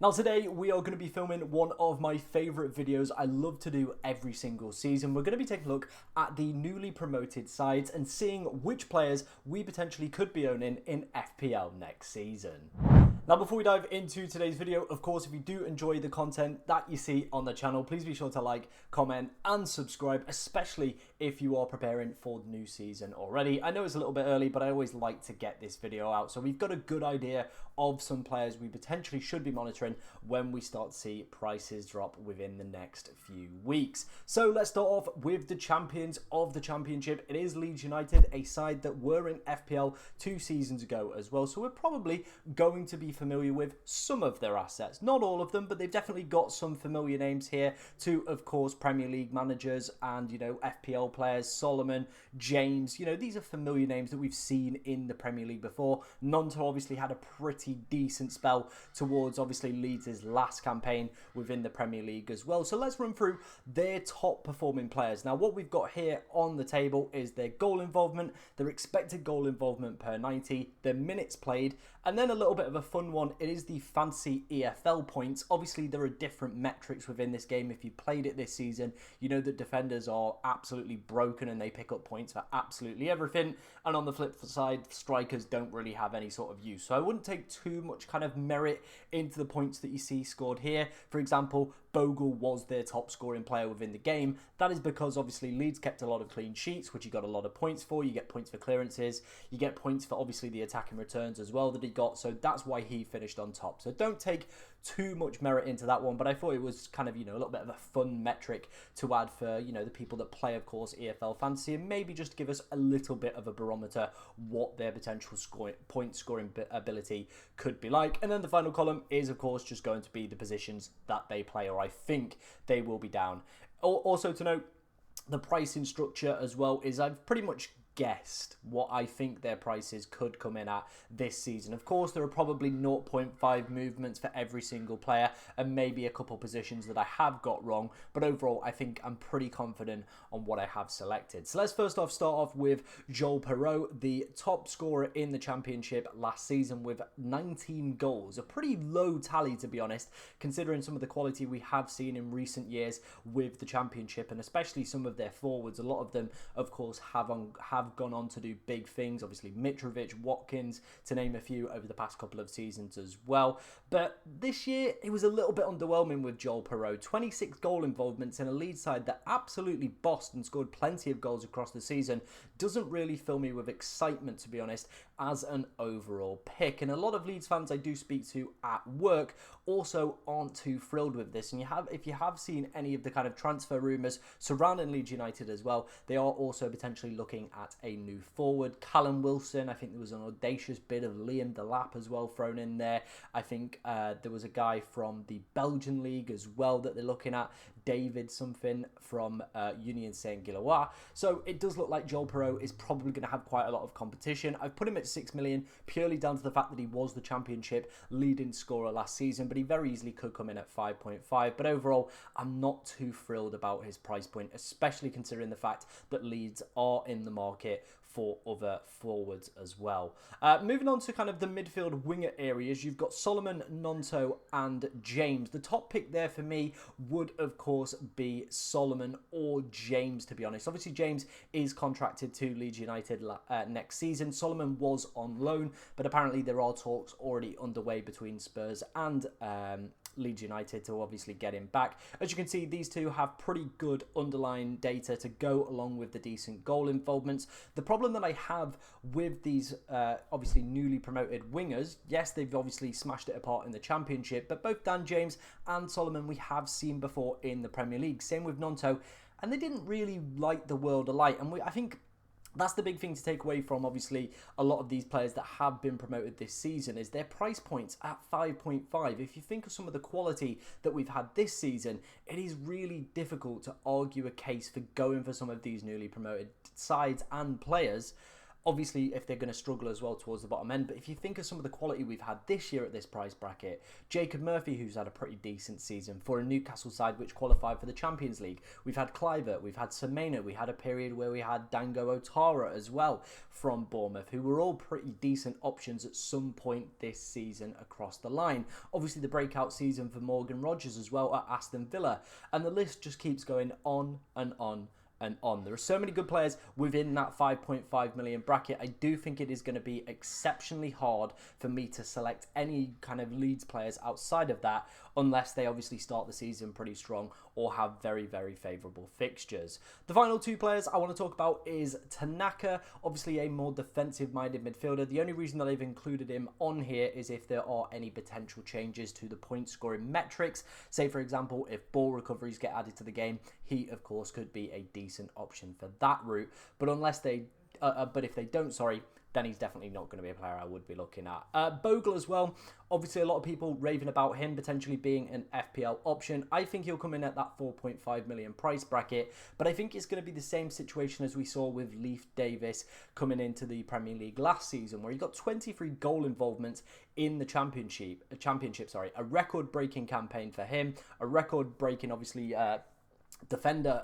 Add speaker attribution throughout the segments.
Speaker 1: Now today we are going to be filming one of my favourite videos I love to do every single season. We're going to be taking a look at the newly promoted sides and seeing which players we potentially could be owning in FPL next season. Now before we dive into today's video, of course, if you do enjoy the content that you see on the channel, please be sure to like, comment and subscribe, especially if you are preparing for the new season already. I know it's a little bit early, but I always like to get this video out. So we've got a good idea of some players we potentially should be monitoring when we start to see prices drop within the next few weeks. So let's start off with the champions of the championship. It is Leeds United, a side that were in FPL 2 seasons ago as well. So we're probably going to be familiar with some of their assets. Not all of them, but they've definitely got some familiar names here to, of course, Premier League managers and, FPL players. Solomon, James, these are familiar names that we've seen in the Premier League before. Gnonto obviously had a pretty decent spell towards, obviously, Leeds' last campaign within the Premier League as well. So let's run through their top performing players. Now, what we've got here on the table is their goal involvement, their expected goal involvement per 90, their minutes played, and then a little bit of a fun one, it is the fancy EFL points. Obviously, there are different metrics within this game. If you played it this season, you know that defenders are absolutely broken and they pick up points for absolutely everything. And on the flip side, strikers don't really have any sort of use. So I wouldn't take too much kind of merit into the points that you see scored here. For example, Bogle was their top scoring player within the game. That is because obviously Leeds kept a lot of clean sheets, which you got a lot of points for. You get points for clearances. You get points for obviously the attacking returns as well that he got. So that's why he finished on top. So don't take too much merit into that one, but I thought it was kind of, a little bit of a fun metric to add for, the people that play, of course, EFL Fantasy, and maybe just give us a little bit of a barometer what their potential point scoring ability could be like. And then the final column is, of course, just going to be the positions that they play, or I think they will be down. Also to note, the pricing structure as well is I've pretty much guessed what I think their prices could come in at this season. Of course, there are probably 0.5 movements for every single player and maybe a couple positions that I have got wrong, but overall I think I'm pretty confident on what I have selected. So let's first off start off with Joel Perreault, the top scorer in the championship last season with 19 goals. A pretty low tally, to be honest, considering some of the quality we have seen in recent years with the championship, and especially some of their forwards. A lot of them, of course, have gone on to do big things. Obviously Mitrovic, Watkins, to name a few, over the past couple of seasons as well. But this year it was a little bit underwhelming with Joel Perreault. 26 goal involvements in a Leeds side that absolutely bossed and scored plenty of goals across the season doesn't really fill me with excitement, to be honest, as an overall pick. And a lot of Leeds fans I do speak to at work also aren't too thrilled with this. And if you have seen any of the kind of transfer rumours surrounding Leeds United as well, they are also potentially looking at a new forward. Callum Wilson, I think there was an audacious bit of Liam Delap as well thrown in there. I think there was a guy from the Belgian league as well that they're looking at, David something from Union Saint-Gilloise. So it does look like Joel Perreault is probably going to have quite a lot of competition. I've put him at 6 million purely down to the fact that he was the championship leading scorer last season, but he very easily could come in at 5.5. But overall, I'm not too thrilled about his price point, especially considering the fact that Leeds are in the market for other forwards as well. Moving on to kind of the midfield winger areas, you've got Solomon, Gnonto and James. The top pick there for me would, of course, be Solomon or James, to be honest. Obviously, James is contracted to Leeds United next season. Solomon was on loan, but apparently there are talks already underway between Spurs and Leeds United to obviously get him back. As you can see, these two have pretty good underlying data to go along with the decent goal involvements. The problem that I have with these obviously newly promoted wingers, yes, they've obviously smashed it apart in the championship, but both Dan James and Solomon we have seen before in the Premier League. Same with Gnonto, and they didn't really light the world alight. And I think that's the big thing to take away from, obviously, a lot of these players that have been promoted this season is their price points at 5.5. If you think of some of the quality that we've had this season, it is really difficult to argue a case for going for some of these newly promoted sides and players Obviously, if they're going to struggle as well towards the bottom end. But if you think of some of the quality we've had this year at this price bracket, Jacob Murphy, who's had a pretty decent season for a Newcastle side which qualified for the Champions League. We've had Clivert, we've had Semenyo, we had a period where we had Dango Otara as well from Bournemouth, who were all pretty decent options at some point this season across the line. Obviously, the breakout season for Morgan Rogers as well at Aston Villa. And the list just keeps going on and on and on. There are so many good players within that 5.5 million bracket. I do think it is going to be exceptionally hard for me to select any kind of Leeds players outside of that, unless they obviously start the season pretty strong or have very, very favourable fixtures. The final two players I want to talk about is Tanaka, obviously a more defensive-minded midfielder. The only reason that I've included him on here is if there are any potential changes to the point-scoring metrics. Say, for example, if ball recoveries get added to the game, he, of course, could be a decent option for that route. But unless they, but if they don't, then he's definitely not going to be a player I would be looking at. Bogle as well. Obviously, a lot of people raving about him potentially being an FPL option. I think he'll come in at that 4.5 million price bracket, but I think it's going to be the same situation as we saw with Leif Davis coming into the Premier League last season, where he got 23 goal involvements in the championship. A record-breaking campaign for him. A record-breaking, obviously, defender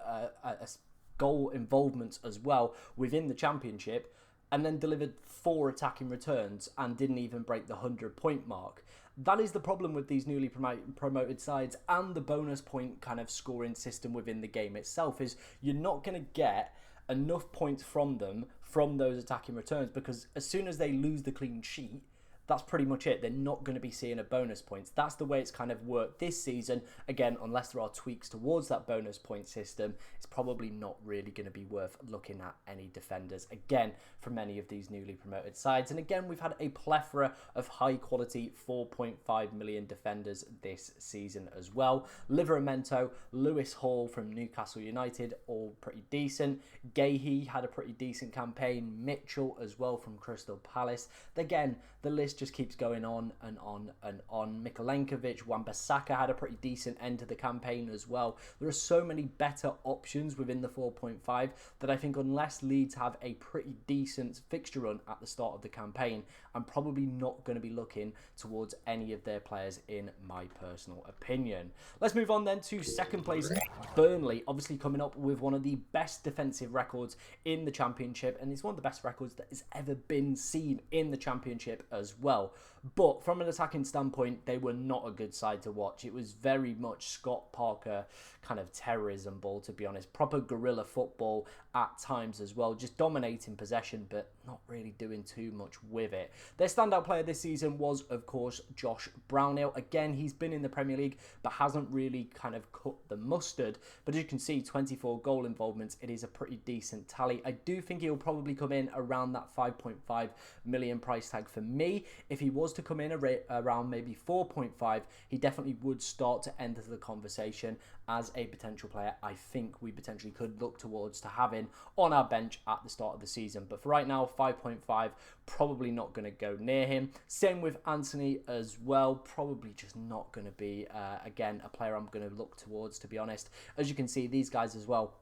Speaker 1: goal involvements as well within the championship, and then delivered 4 attacking returns and didn't even break the 100-point mark. That is the problem with these newly promoted sides and the bonus point kind of scoring system within the game itself, is you're not going to get enough points from them from those attacking returns, because as soon as they lose the clean sheet, that's pretty much it. They're not going to be seeing a bonus points. That's the way it's kind of worked this season. Again, unless there are tweaks towards that bonus point system, it's probably not really going to be worth looking at any defenders, again, from any of these newly promoted sides. And again, we've had a plethora of high-quality 4.5 million defenders this season as well. Livramento, Lewis Hall from Newcastle United, all pretty decent. Gahey had a pretty decent campaign. Mitchell as well from Crystal Palace. Again, the list just keeps going on and on and on. Mikolenkovic, Wan-Bissaka had a pretty decent end to the campaign as well. There are so many better options within the 4.5 that I think unless Leeds have a pretty decent fixture run at the start of the campaign, I'm probably not going to be looking towards any of their players in my personal opinion. Let's move on then to second place, Burnley, obviously coming up with one of the best defensive records in the Championship, and it's one of the best records that has ever been seen in the Championship as well. But from an attacking standpoint, they were not a good side to watch. It was very much Scott Parker kind of terrorism ball, to be honest. Proper guerrilla football at times as well, just dominating possession, but not really doing too much with it. Their standout player this season was, of course, Josh Brownhill. Again, he's been in the Premier League, but hasn't really kind of cut the mustard. But as you can see, 24 goal involvements, it is a pretty decent tally. I do think he'll probably come in around that 5.5 million price tag for me. If he was to come in around maybe 4.5, he definitely would start to enter the conversation as a potential player I think we potentially could look towards to having on our bench at the start of the season. But for right now, 5.5, probably not going to go near him. Same with Anthony as well, probably just not going to be, again, a player I'm going to look towards, to be honest. As you can see, these guys as well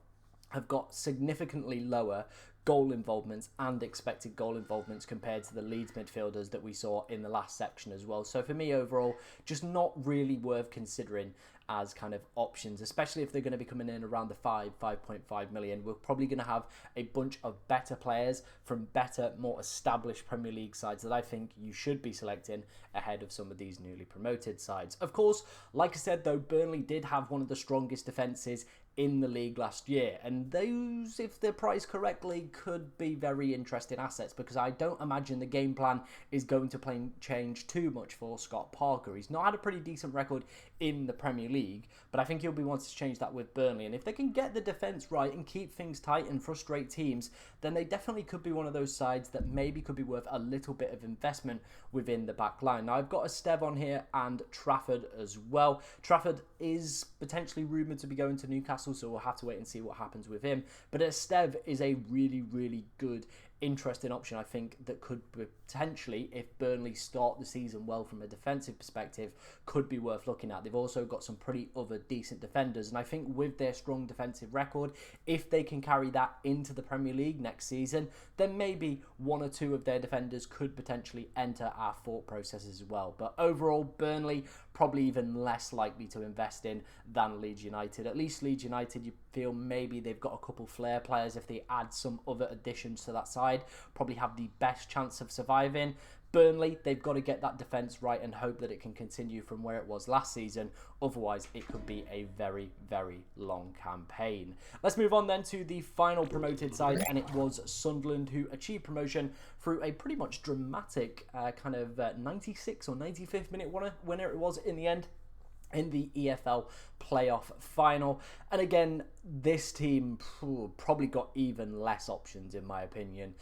Speaker 1: have got significantly lower goal involvements and expected goal involvements compared to the Leeds midfielders that we saw in the last section as well. So for me overall, just not really worth considering as kind of options, especially if they're going to be coming in around the 5.5 million. We're probably going to have a bunch of better players from better, more established Premier League sides that I think you should be selecting ahead of some of these newly promoted sides. Of course, like I said though, Burnley did have one of the strongest defences in the league last year, and those, if they're priced correctly, could be very interesting assets, because I don't imagine the game plan is going to change too much for Scott Parker. He's not had a pretty decent record in the Premier League, but I think he'll be wanting to change that with Burnley, and if they can get the defence right and keep things tight and frustrate teams, then they definitely could be one of those sides that maybe could be worth a little bit of investment within the back line. Now, I've got Esteve on here and Trafford as well. Trafford is potentially rumoured to be going to Newcastle, so we'll have to wait and see what happens with him. But Esteve is a really, really good interesting option, I think, that could potentially, if Burnley start the season well from a defensive perspective, could be worth looking at. They've also got some pretty other decent defenders, and I think with their strong defensive record, if they can carry that into the Premier League next season, then maybe one or two of their defenders could potentially enter our thought process as well. But overall, Burnley probably even less likely to invest in than Leeds United. At least Leeds United, you feel maybe they've got a couple flair players. If they add some other additions to that side, probably have the best chance of surviving. Burnley, they've got to get that defence right and hope that it can continue from where it was last season. Otherwise, it could be a very, very long campaign. Let's move on then to the final promoted side, and it was Sunderland, who achieved promotion through a pretty much dramatic 96 or 95th minute winner it was in the end, in the EFL playoff final. And again, this team probably got even less options, in my opinion.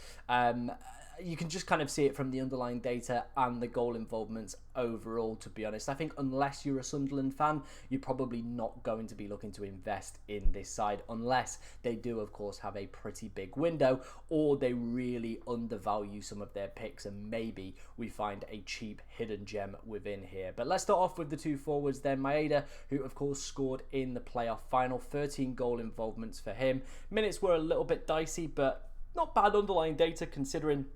Speaker 1: You can just kind of see it from the underlying data and the goal involvements overall, to be honest. I think unless you're a Sunderland fan, you're probably not going to be looking to invest in this side, unless they do, of course, have a pretty big window, or they really undervalue some of their picks, and maybe we find a cheap hidden gem within here. But let's start off with the two forwards then. Maeda, who of course scored in the playoff final, 13 goal involvements for him. Minutes were a little bit dicey, but not bad underlying data considering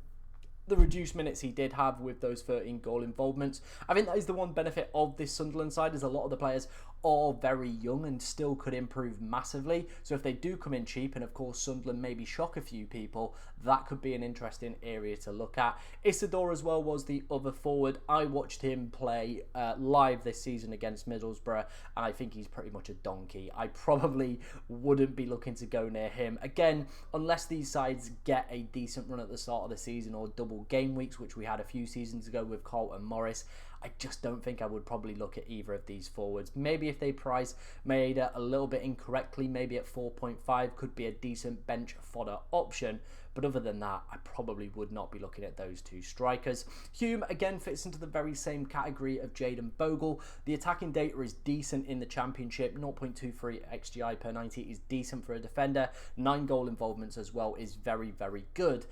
Speaker 1: the reduced minutes he did have with those 13 goal involvements. I think that is the one benefit of this Sunderland side, is a lot of the players are very young and still could improve massively. So if they do come in cheap, and of course Sunderland maybe shock a few people, that could be an interesting area to look at. Isidore as well was the other forward. I watched him play live this season against Middlesbrough, and I think he's pretty much a donkey. I probably wouldn't be looking to go near him. Again, unless these sides get a decent run at the start of the season or double game weeks, which we had a few seasons ago with Carlton Morris, I just don't think I would probably look at either of these forwards. Maybe if they price Maeda a little bit incorrectly, maybe at 4.5 could be a decent bench fodder option. But other than that, I probably would not be looking at those two strikers. Hume, again, fits into the very same category of Jayden Bogle. The attacking data is decent in the Championship. 0.23 XGI per 90 is decent for a defender. 9 goal involvements as well is very, very good.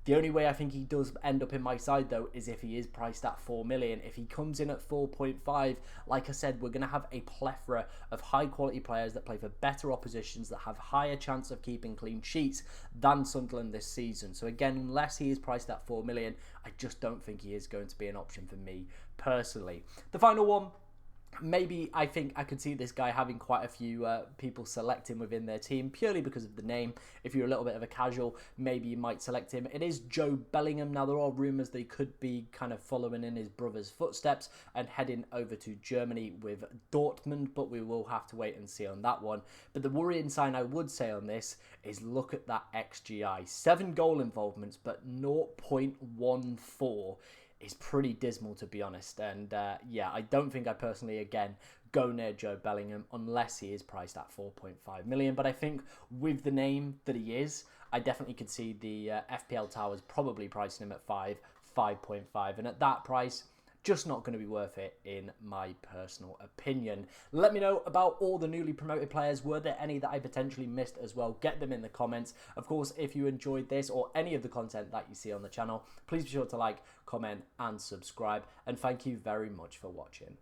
Speaker 1: The only way I think he does end up in my side, though, is if he is priced at 4 million. If he comes in at 4.5, like I said, we're going to have a plethora of high-quality players that play for better oppositions, that have higher chance of keeping clean sheets than Sunderland this season. So again, unless he is priced at 4 million, I just don't think he is going to be an option for me personally. The final one, maybe I think I could see this guy having quite a few people select him within their team purely because of the name. If you're a little bit of a casual, maybe you might select him. It is Joe Bellingham. Now, there are rumours that he could be kind of following in his brother's footsteps and heading over to Germany with Dortmund, but we will have to wait and see on that one. But the worrying sign I would say on this is look at that XGI. 7 goal involvements, but 0.14 is pretty dismal, to be honest. And yeah, I don't think I personally, again, go near Joe Bellingham unless he is priced at 4.5 million. But I think with the name that he is, I definitely could see the FPL Towers probably pricing him at 5.5. And at that price, just not going to be worth it in my personal opinion. Let me know about all the newly promoted players. Were there any that I potentially missed as well? Get them in the comments. Of course, if you enjoyed this or any of the content that you see on the channel, please be sure to like, comment and subscribe. And thank you very much for watching.